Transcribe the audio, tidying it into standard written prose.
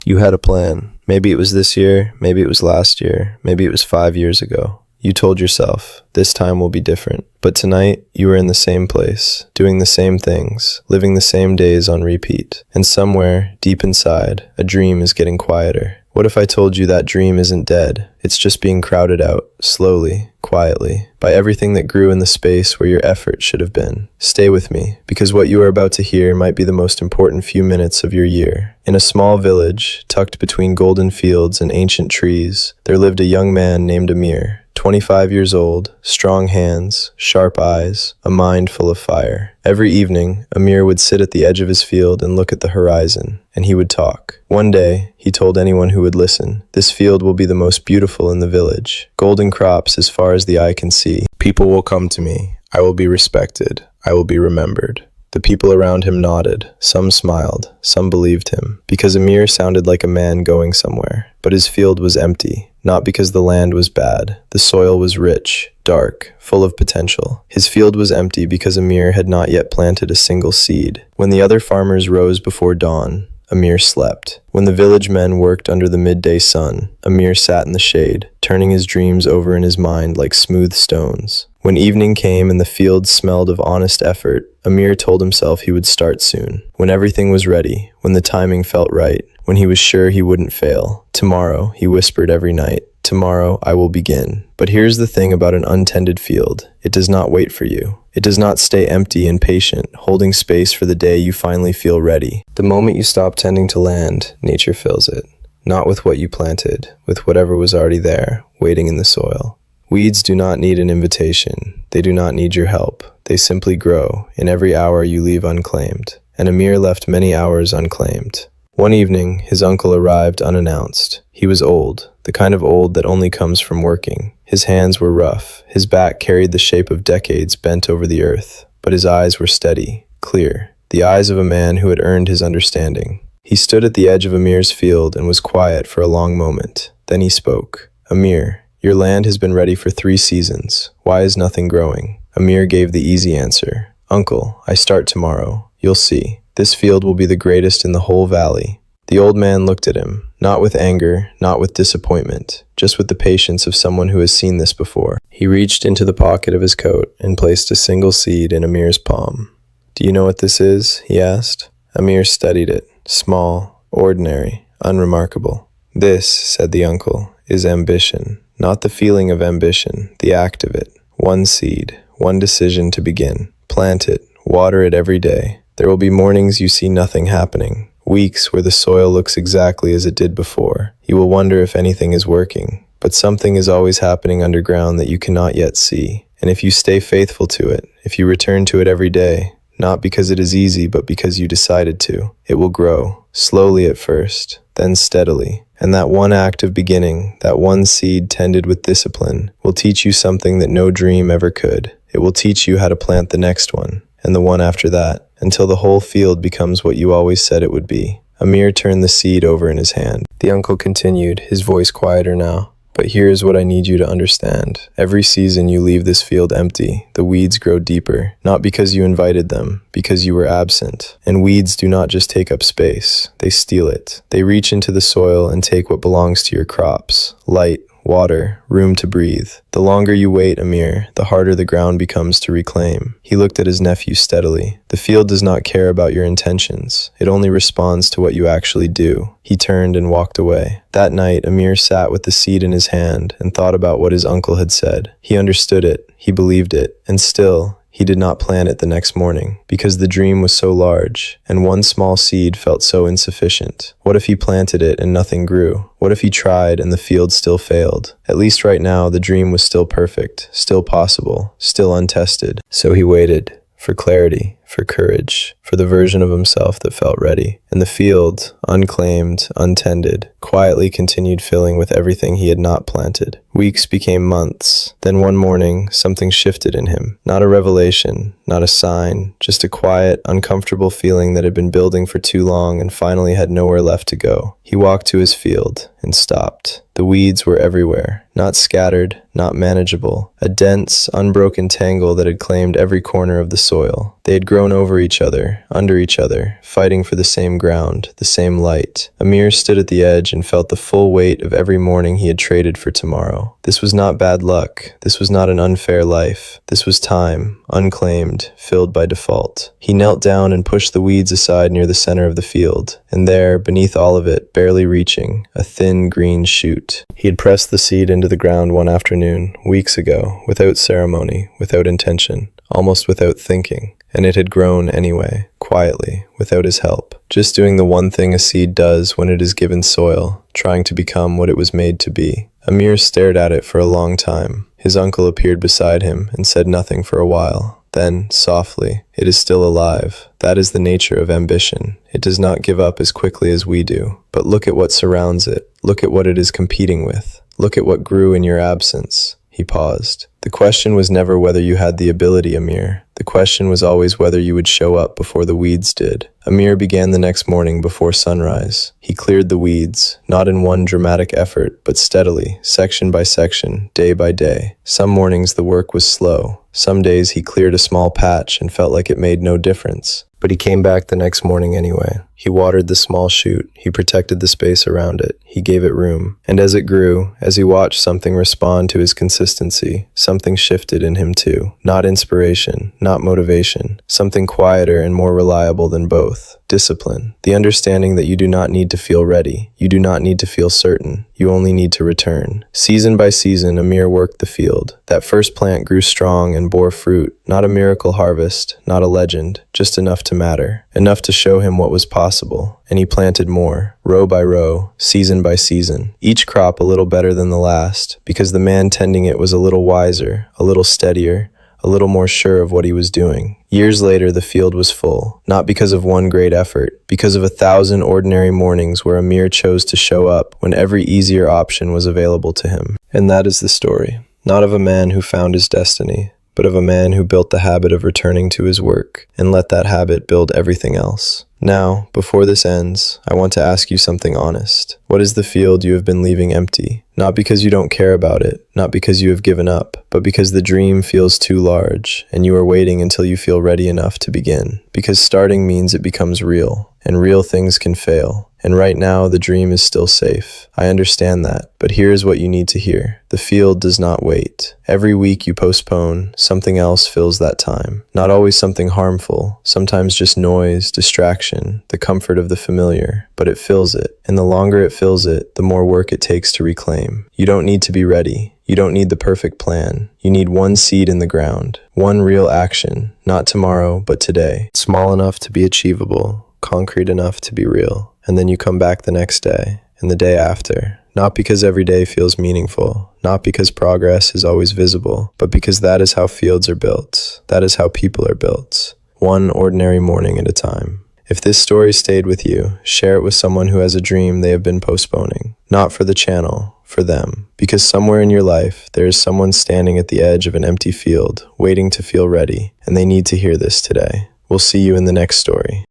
You had a plan. Maybe it was this year, maybe it was last year, maybe it was 5 years ago. You told yourself, this time will be different. But tonight, you were in the same place, doing the same things, living the same days on repeat. And somewhere, deep inside, a dream is getting quieter. What if I told you that dream isn't dead? It's just being crowded out, slowly, quietly, by everything that grew in the space where your effort should have been. Stay with me, because what you are about to hear might be the most important few minutes of your year. In a small village, tucked between golden fields and ancient trees, there lived a young man named Amir. 25 years old, strong hands, sharp eyes, a mind full of fire. Every evening, Amir would sit at the edge of his field and look at the horizon, and he would talk. One day, he told anyone who would listen, "This field will be the most beautiful in the village. Golden crops as far as the eye can see. People will come to me. I will be respected. I will be remembered." The people around him nodded. Some smiled. Some believed him, because Amir sounded like a man going somewhere. But his field was empty, not because the land was bad. The soil was rich, dark, full of potential. His field was empty because Amir had not yet planted a single seed. When the other farmers rose before dawn, Amir slept. When the village men worked under the midday sun, Amir sat in the shade, turning his dreams over in his mind like smooth stones. When evening came and the fields smelled of honest effort, Amir told himself he would start soon. When everything was ready, when the timing felt right, when he was sure he wouldn't fail. Tomorrow, he whispered every night. Tomorrow, I will begin. But here's the thing about an untended field. It does not wait for you. It does not stay empty and patient, holding space for the day you finally feel ready. The moment you stop tending to land, nature fills it. Not with what you planted, with whatever was already there, waiting in the soil. Weeds do not need an invitation. They do not need your help. They simply grow in every hour you leave unclaimed. And Amir left many hours unclaimed. One evening, his uncle arrived unannounced. He was old, the kind of old that only comes from working. His hands were rough. His back carried the shape of decades bent over the earth. But his eyes were steady, clear, the eyes of a man who had earned his understanding. He stood at the edge of Amir's field and was quiet for a long moment. Then he spoke. "Amir, your land has been ready for 3 seasons. Why is nothing growing?" Amir gave the easy answer. "Uncle, I start tomorrow. You'll see. This field will be the greatest in the whole valley." The old man looked at him, not with anger, not with disappointment, just with the patience of someone who has seen this before. He reached into the pocket of his coat and placed a single seed in Amir's palm. "Do you know what this is?" he asked. Amir studied it. Small, ordinary, unremarkable. "This," said the uncle, "is ambition. Not the feeling of ambition, the act of it. One seed, one decision to begin. Plant it, water it every day. There will be mornings you see nothing happening. Weeks where the soil looks exactly as it did before. You will wonder if anything is working. But something is always happening underground that you cannot yet see. And if you stay faithful to it, if you return to it every day, not because it is easy, but because you decided to, it will grow, slowly at first, then steadily. And that one act of beginning, that one seed tended with discipline, will teach you something that no dream ever could. It will teach you how to plant the next one, and the one after that, until the whole field becomes what you always said it would be." Amir turned the seed over in his hand. The uncle continued, his voice quieter now. "But here is what I need you to understand. Every season you leave this field empty, the weeds grow deeper, not because you invited them, because you were absent. And weeds do not just take up space, they steal it. They reach into the soil and take what belongs to your crops: light, water, room to breathe. The longer you wait, Amir, the harder the ground becomes to reclaim." He looked at his nephew steadily. "The field does not care about your intentions. It only responds to what you actually do." He turned and walked away. That night, Amir sat with the seed in his hand and thought about what his uncle had said. He understood it. He believed it. And still, he did not plant it the next morning, because the dream was so large, and one small seed felt so insufficient. What if he planted it and nothing grew? What if he tried and the field still failed? At least right now, the dream was still perfect, still possible, still untested. So he waited. For clarity, for courage, for the version of himself that felt ready. And the field, unclaimed, untended, quietly continued filling with everything he had not planted. Weeks became months. Then one morning, something shifted in him. Not a revelation, not a sign, just a quiet, uncomfortable feeling that had been building for too long and finally had nowhere left to go. He walked to his field and stopped. The weeds were everywhere, not scattered, not manageable, a dense, unbroken tangle that had claimed every corner of the soil. They had grown over each other, under each other, fighting for the same same ground, the same light. Amir stood at the edge and felt the full weight of every morning he had traded for tomorrow. This was not bad luck. This was not an unfair life. This was time, unclaimed, filled by default. He knelt down and pushed the weeds aside near the center of the field, and there, beneath all of it, barely reaching, a thin green shoot. He had pressed the seed into the ground one afternoon, weeks ago, without ceremony, without intention, almost without thinking, and it had grown anyway, quietly, without his help, just doing the one thing a seed does when it is given soil, trying to become what it was made to be. Amir stared at it for a long time. His uncle appeared beside him and said nothing for a while. Then, softly, "It is still alive. That is the nature of ambition. It does not give up as quickly as we do. But look at what surrounds it. Look at what it is competing with. Look at what grew in your absence." He paused. The question was never whether you had the ability, Amir. The question was always whether you would show up before the weeds did. Amir began the next morning before sunrise. He cleared the weeds, not in one dramatic effort, but steadily, section by section, day by day. Some mornings the work was slow. Some days he cleared a small patch and felt like it made no difference. But he came back the next morning anyway. He watered the small shoot. He protected the space around it. He gave it room. And as it grew, as he watched something respond to his consistency, something shifted in him too. Not inspiration, not motivation. Something quieter and more reliable than both. Discipline. The understanding that you do not need to feel ready. You do not need to feel certain. You only need to return. Season by season, Amir worked the field. That first plant grew strong and bore fruit. Not a miracle harvest, not a legend, just enough to matter. Enough to show him what was possible. And he planted more, row by row, season by season. Each crop a little better than the last, because the man tending it was a little wiser, a little steadier, a little more sure of what he was doing. Years later, the field was full, not because of one great effort, because of 1,000 ordinary mornings where Amir chose to show up when every easier option was available to him. And that is the story, not of a man who found his destiny, but of a man who built the habit of returning to his work and let that habit build everything else. Now, before this ends, I want to ask you something honest. What is the field you have been leaving empty? Not because you don't care about it, not because you have given up, but because the dream feels too large, and you are waiting until you feel ready enough to begin. Because starting means it becomes real, and real things can fail. And right now, the dream is still safe. I understand that, but here is what you need to hear. The field does not wait. Every week you postpone, something else fills that time. Not always something harmful, sometimes just noise, distraction, the comfort of the familiar, but it fills it. And the longer it fills it, the more work it takes to reclaim. You don't need to be ready. You don't need the perfect plan. You need one seed in the ground, one real action, not tomorrow, but today. Small enough to be achievable, concrete enough to be real. And then you come back the next day, and the day after. Not because every day feels meaningful, not because progress is always visible, but because that is how fields are built. That is how people are built. One ordinary morning at a time. If this story stayed with you, share it with someone who has a dream they have been postponing. Not for the channel, for them. Because somewhere in your life, there is someone standing at the edge of an empty field, waiting to feel ready, and they need to hear this today. We'll see you in the next story.